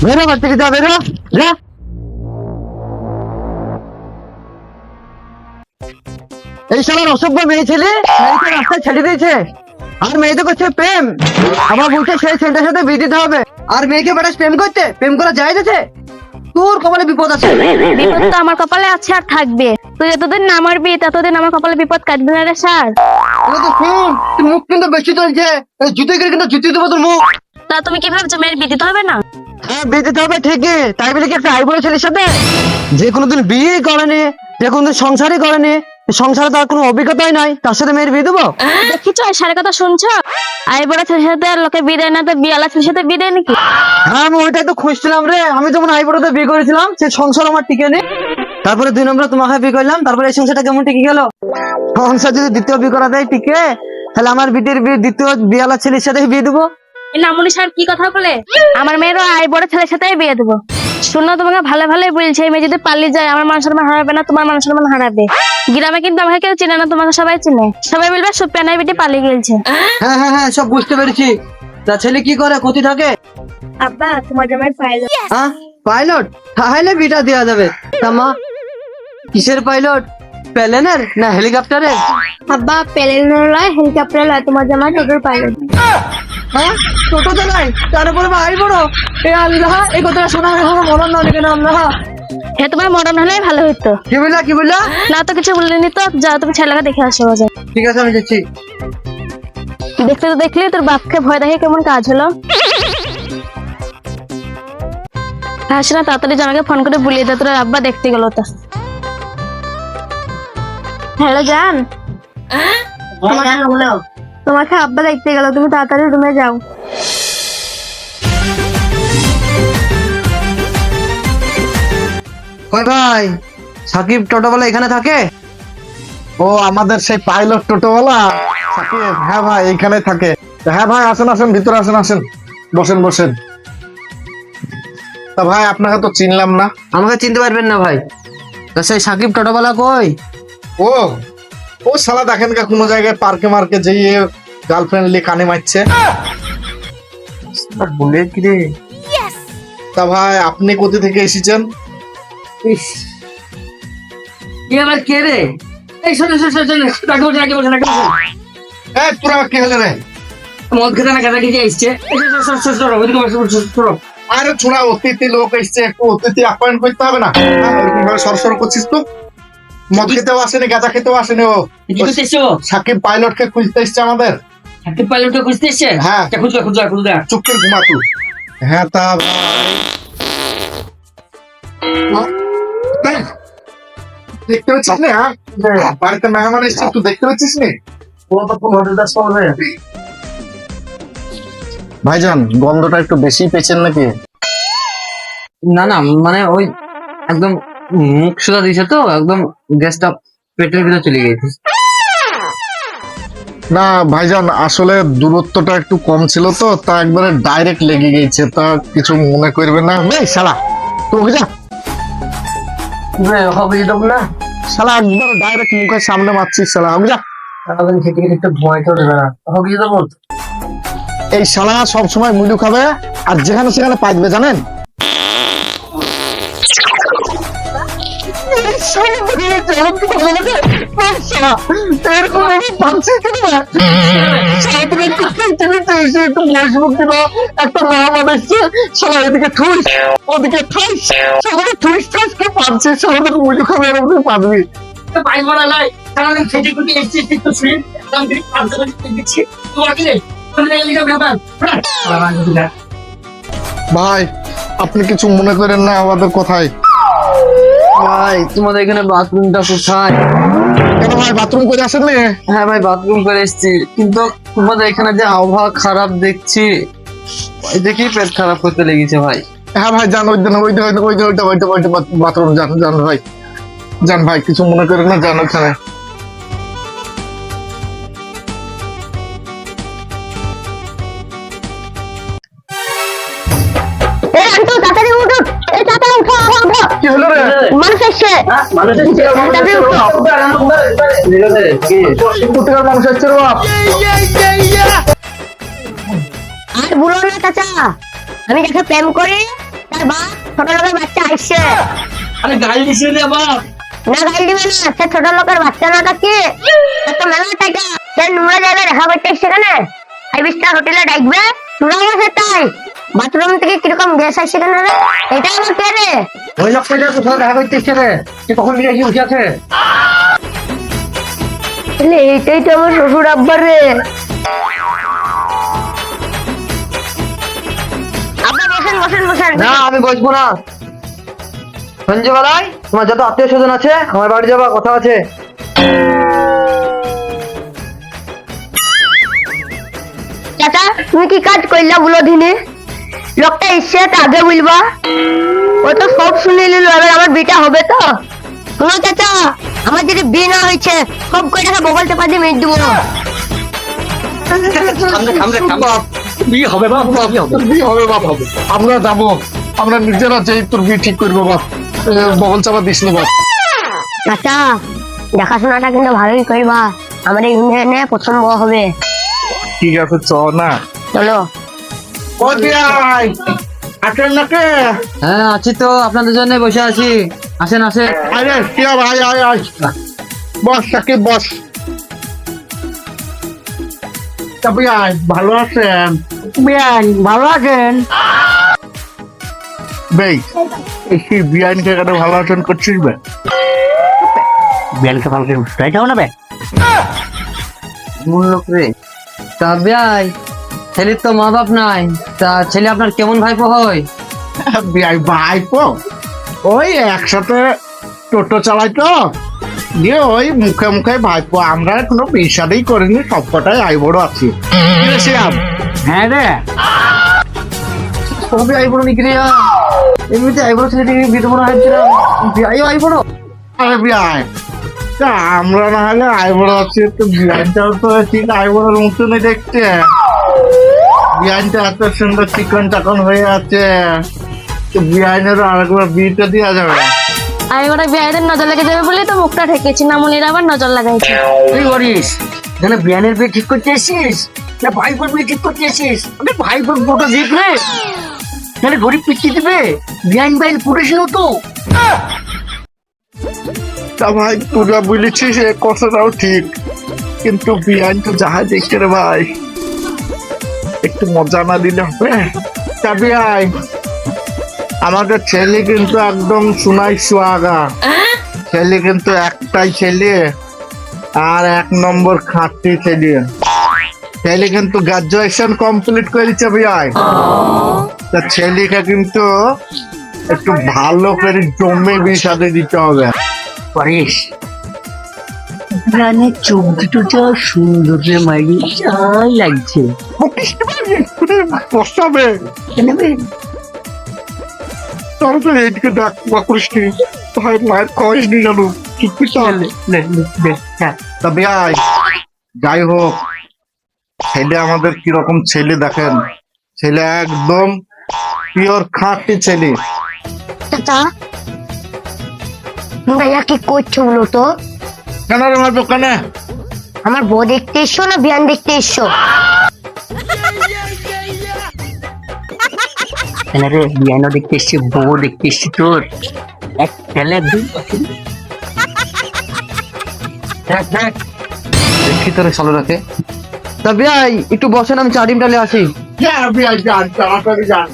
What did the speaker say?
বেরো ঘর থেকে, যা বেরো যা। এই শালার অসভ্য মেয়ে ছেলে মেয়েকে রাস্তায় ছেড়ে দিয়েছে, আর মেয়েদের করছে প্রেম, আবার বলছে সেই ছেলেটার সাথে বিয়ে দিতে হবে। আর মেয়েকে পাঠাস প্রেম করতে? প্রেম করা যায় না? তোর কপালে বিপদ আছে। বিপদ তো আমার কপালে আছে আর থাকবে। তুই যতদিন না মারবি ততদিন আমার কপালে বিপদ কাটবে না রে স্যার। তো শুন, তোর মুখ কিন্তু বেশি চলছে, জুতো করে কিন্তু জুতি দেবো তোর মুখ। তা তুমি কি ভাবছো মেয়ের বিয়ে দিতে হবে না? হ্যাঁ, বিয়ে দিতে হবে ঠিকই, তাই বলে কি একটা আইবুড়ো ছেলের সাথে যে কোনোদিন বিয়ে করেনি, যে কোনোদিন সংসারই করেনি, সংসারে তার কোনো অভিজ্ঞতাই নাই, তার সাথে মেয়ের বিয়ে দেবো? দেখিছো সারে কথা শুনছো? আই বড় ছেলের সাথে লোকে বিয়ে দেয় না, তো বিয়ালা ছেলের সাথে বিয়ে দেয় নাকি? হ্যাঁ, আমি ওইটাই তো খুঁজছিলাম রে। আমি যখন আইবুড়োতে বিয়ে করেছিলাম সে সংসার আমার টিকে নেই, তারপরে 2 নম্বরে তোমাকে বিয়ে করলাম, তারপরে এই সংসারটা কেমন টিকে গেল? সংসার যদি দ্বিতীয় বিয়ে করা দেয় টিকে, তাহলে আমার বিটির বিয়ে দ্বিতীয় বিয়ালা ছেলের সাথে বিয়ে দেবো। এই নামুনি স্যার কি কথা বলে? আমার মেয়েরও আই বড় ছেলের সাথে বিয়ে দেবো। শুনো, তোমাকে ভালো ভালোই বলছে, এই মেয়ে যদি পালিয়ে যায় আমার মান সম্মান হারাবে না, তোমার মান সম্মান হারাবে। গ্রামে কিন্তু আমাকে কেউ চেনে না, তোমাকে সবাই চেনে। সবাই বলবে সুপ্রিয়া বিটি পালিয়ে গেছে। হ্যাঁ হ্যাঁ হ্যাঁ, সব বুঝতে পেরেছি। তা ছেলে কি করে, কোথায় থাকে? আব্বা তোমার জামাই পাইলট। হ্যাঁ, পাইলট? তাহলে বিটা দেওয়া যাবে। তা মা, কিসের পাইলট? প্লেনের না হেলিকপ্টারের? আব্বা প্লেনের লয়, হেলিকপ্টার লয়, তোমার জামাই টোটোর পাইলট। হ্যাঁ, টোটো চালাই, তারপরে ভাই বড় এ আল্লাহ, এই কথাটা শোনা আমার মরণ না কেন আল্লাহ। হে তোমার মরণ হলেই ভালো হইতো। কি বললা কি বললা? না তো কিছু বলিনি তো, যাও তুমি ছেলেকে দেখে আসো বাজার। ঠিক আছে, আমি যাচ্ছি। দেখতে তো দেখলি তোর বাপকে ভয় দেখে কেমন কাজ হলো। হাসি না, তাড়াতাড়ি জামাকে ফোন করে বলিয়ে দে তোর আব্বা দেখতে গেল। তা হ্যালো জান, তোমাকে আব্বা দেখতে গেল, তুমি তাড়াতাড়ি রুমে যাও। কই ভাই, সাকিব টোটোওয়ালা এখানে থাকে? ও আমাদের সেই পাইলট টোটোওয়ালা সাকিব? হ্যাঁ ভাই, এইখানে থাকে। হ্যাঁ ভাই, আসেন আসেন, ভিতরে আসেন আসেন, বসেন বসেন। তা ভাই, আপনাকে তো চিনলাম না। আমাকে চিনতে পারবেন না ভাই? তা সেই সাকিব টোটোওয়ালা কই? ও ও শালা দেখেন কা কোনো জায়গায় পার্কে মার্কে যেয়ে গার্লফ্রেন্ড লি কানে মারছে। বলে কি রে? তা ভাই, আপনি কোথা থেকে এসেছেন? ইস, কি আবার কে রে? এই শোন শোন শোন শোন, রাখি বসে রাখি বসে রাখি বসে। এই তোরা কি হলো রে? মদ খেতে না খেতে কি এসছে? এই শোন শোন শোন শোন, ওইদিকে বসে বসে শোন। আরে ছোড়া, অতিথি লোক এসছে, একটু অতিথি আপ্যায়ন করতে হবে না? এরকম ভাবে সরসর করছিস তো? মদ খেতেও আসেনি, গাঁজা খেতেও আসেনি, ও কি করতে এসছো? সাকিব পাইলটকে খুঁজতে এসছে আমাদের। সাকিব পাইলটকে খুঁজতে এসছে? হ্যাঁ। খুঁজা খুঁজা খুঁজা। চুপ করে ঘুমা তুই। হ্যাঁ তা ভাই, দেখতে পাচ্ছিস না? হ্যাঁ, বাড়িতে মেহমান এসছে, তুই দেখতে পাচ্ছিস না? ভাইজান, গন্ধটা একটু বেশি পেয়েছেন নাকি? না না, মানে ওই একদম মুখ সোজা দিছে তো, একদম গ্যাসটা পেটের ভিতরে চলে গেছে। না ভাইজান, আসলে দূরত্বটা একটু কম ছিল তো, তা একবারে ডাইরেক্ট লেগে গেছে, তা কিছু মনে করবে না। শালা তো যা, হবে যেটা না, শালা একবার ডাইরেক্ট মুখের সামনে মারছিস, শালা আমি যা। সারাদিন খেতে খেতে একটু ভয় তো দেবে না, হবে যেটা বল। এই শালা সব সময় মুলু খাবে আর যেখানে সেখানে পাইবে, জানেন? পাবি পাইবো না লাই, সারাদিন খেতে খেতে এসেছিস তো শুনে একদম দিন কাজ করে দিচ্ছি তোমাকে ব্যাপার। ভাই, আপনি কিছু মনে করেন না আমাদের কথায়? ভাই তোমাদের এখানে বাথরুমটা কোথায়? কেন ভাই, বাথরুম করে আসেন না? হ্যাঁ ভাই, বাথরুম করে এসেছি, কিন্তু তোমাদের এখানে যে আবহাওয়া খারাপ দেখছি, ওই দেখেই পেট খারাপ করতে লেগেছে ভাই। হ্যাঁ ভাই, যান ওইটা বাথরুম যান যান ভাই, যান ভাই, কিছু মনে করেন না, যান ওখানে। কি হলো রে? মানুষ এসছে। কোথাকার মানুষ আসছে রে বাপ? আর বলো না চাচা, আমি যাকে প্রেম করি বা ছোট লোকের বাচ্চা আসছে। আরে গাড়ি দিছিল রে বাপ। না গাড়ি দিবে না, সে ছোট লোকের বাচ্চা নাটা কি এত মেলা টাকা সে নোংরা জায়গায় দেখা করতে এসছে কেন? 5 স্টার হোটেলে ডাকবে নোংরা আছে তাই বাথরুম থেকে কিরকম গ্যাস আসছে কেন রে? এটা আমার কে রে? ওই লোকটা কোথাও দেখা করতে এসছে রে, সে কখন থেকে এসে বসে আছে? তাহলে এইটাই তো আমার শ্বশুর আব্বা রে। আব্বা বসেন বসেন বসেন। না আমি বসবো না। সঞ্জয়বেলায় তোমার যত আত্মীয় স্বজন আছে আমার বাড়ি যাবা, কথা আছে। চাচা তুমি কি কাজ করলা বলো দিনে? লোকটা এসছে তা আগে বলবা। ও তো সব শুনে নিল, এবার আমার বিটা হবে তো? শোনো চাচা, আমার যদি বিয়ে না হয়েছে সব কয়টাকে বগল চাপা দিয়ে মেরে দেবো। বিয়ে হবে বাপ, বিয়ে হবে। তোর বিয়ে হবে বাপ, হবে। আমরা যাবো, আমরা নিজেরা যেই তোর বিয়ে ঠিক করবো বাপ। বগল চাপা দিস না বাপ। চাচা দেখাশোনাটা কিন্তু ভালোই করবা, আমার এই ইউনিয়নে প্রথম বউ হবে। ঠিক আছে চ না। চলো। ও বিয়াই আছেন নাকি? হ্যাঁ আছি তো, আপনাদের জন্য বসে আছি। আসেন আসেন। আরে টিয়া ভাই আয় আয়, বস সাকিব বস। তা বিয়াই ভালো আছেন? বিয়ান ভালো আছেন? বেই এই বিয়াইনকে কেন ভালো আছেন করছিস বে? বিয়ানকে ভালো করে তাই যাও না বে। মূল লোক রে। তা বিয়াই ছেলের তো মা বাপ নাই, তা ছেলে আপনার কেমন ভাইপো হয়? বিয়াই ভাইপো ওই একসাথে টোটো চালাই তো, দিয়ে ওই মুখে মুখে ভাইপো। আমরা কোনো বিয়ে করিনি, সবকটাই আই বড় আছি। হ্যাঁ রে, কবে আইবড় নিকরে? এমনিতে আইবড় ছেলে থেকে বিয়ে মনে হচ্ছিল, বিয়াই আইবড়। আরে বিয়াই তা আমরা না হলে আই বড় আছি, তো বিয়াইনটাও তো ঠিক আই বড়োর মতনই দেখতে। বিয়াইনটা এত সুন্দর চিকন চাকন হয়ে আছে, তো বিয়াইনেরও আরেকবার বিয়েটা দেওয়া যাবে। আমি ওরা বিয়েদের নজর লেগে যাবে বলে তো মুখটা ঠেকেছি, না মনির আবার নজর লাগাইছে। তুই করিস এখানে বিয়ানের বিয়ে ঠিক করতে এসিস না ভাইপোর বিয়ে ঠিক করতে এসিস? আরে ভাইপোর ফটো দেখলে তাহলে গরিব পিছিয়ে দিবে। বিয়ান বাইন পুরেছিল তো। তা ভাই তুই যা বলেছিস এ কথাটাও ঠিক, কিন্তু বিয়ান তো যাহা দেখছে রে ভাই, একটু মজা না দিলে হবে? তা বিয়াই আমাদের ছেলে কিন্তু একদম সোনাই সোয়াগা ছেলে, কিন্তু একটাই ছেলে আর 1 নম্বর খাঁটি ছেলে। ছেলে কিন্তু গ্রাজুয়েশন কমপ্লিট করেছে বিয়াই। তা ছেলেকে কিন্তু একটু ভালো করে জমে বিয়ে সাথে দিতে হবে। পারিস? বিয়ানের চোখ দুটো যা সুন্দর রে মাইরি, যাই লাগছে। বসাবে তাহলে তো এইদিকে ডাক বা করিস নি, ভাই মায়ের খাওয়াইস নি জানো, চুপি তাহলে। তা বিয়াই যাই হোক, ছেলে আমাদের কিরকম ছেলে দেখেন, ছেলে একদম পিওর খাঁটি ছেলে। চাচা ভাইয়া কি করছো বলো তো? কেন রে আমার দোকানে? আমার বউ দেখতে এসছো না বিয়ান দেখতে এসছো? রে বিয়ানও দেখতে এসছি, বউ দেখতে এসছি তোর। এক ছেলে দুই দেখি তোর চলো রাখে। তা বিয়াই একটু বসেন, আমি চা ডিমটা নিয়ে আসি। হ্যাঁ বিয়াই যান, তাড়াতাড়ি যান।